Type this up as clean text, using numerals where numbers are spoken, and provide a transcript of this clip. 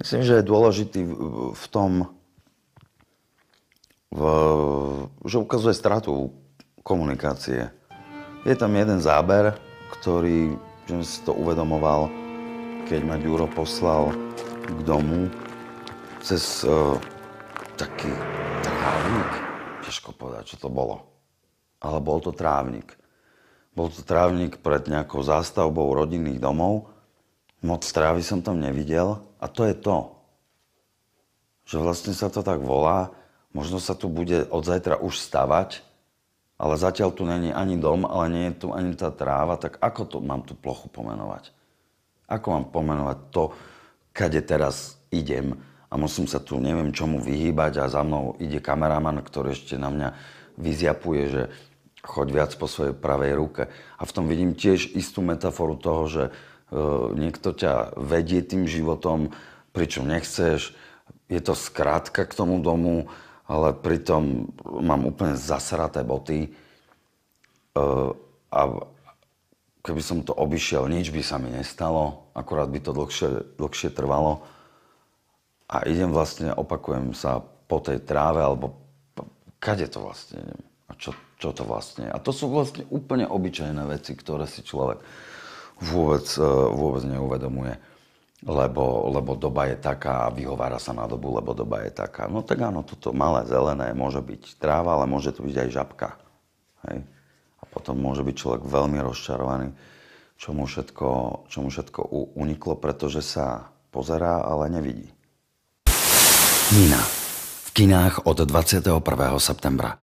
Myslím, že je dôležitý v tom, že ukazuje stratu komunikácie. Je tam jeden záber, ktorý, že som si to uvedomoval, keď ma Ďuro poslal k domu cez taký trávnik. Ťažko povedať, čo to bolo. Ale bol to trávnik. Bol to trávnik pred nejakou zástavbou rodinných domov. Moc trávy som tam nevidel a to je to. Že vlastne sa to tak volá, možno sa tu bude od zajtra už stavať, ale zatiaľ tu není ani dom, ale nie je tu ani tá tráva, tak ako to mám tú plochu pomenovať? Ako mám pomenovať to, kade teraz idem a musím sa tu neviem čomu vyhýbať a za mnou ide kameraman, ktorý ešte na mňa vyziapuje, že choď viac po svojej pravej ruke. A v tom vidím tiež istú metaforu toho, že niekto ťa vedie tým životom, pričom nechceš. Je to skrátka k tomu domu, ale pritom mám úplne zasraté boty. A keby som to obišiel, nič by sa mi nestalo, akurát by to dlhšie trvalo. A idem vlastne, opakujem sa po tej tráve, alebo kade to vlastne idem? A čo to vlastne je? A to sú vlastne úplne obyčajné veci, ktoré si človek vôbec neuvedomuje. Lebo doba je taká a vyhovára sa na dobu, lebo doba je taká. No tak áno, toto malé zelené môže byť tráva, ale môže to byť aj žabka. Hej? A potom môže byť človek veľmi rozčarovaný, čomu všetko uniklo, pretože sa pozerá, ale nevidí. Nina. V kinách od 21. septembra.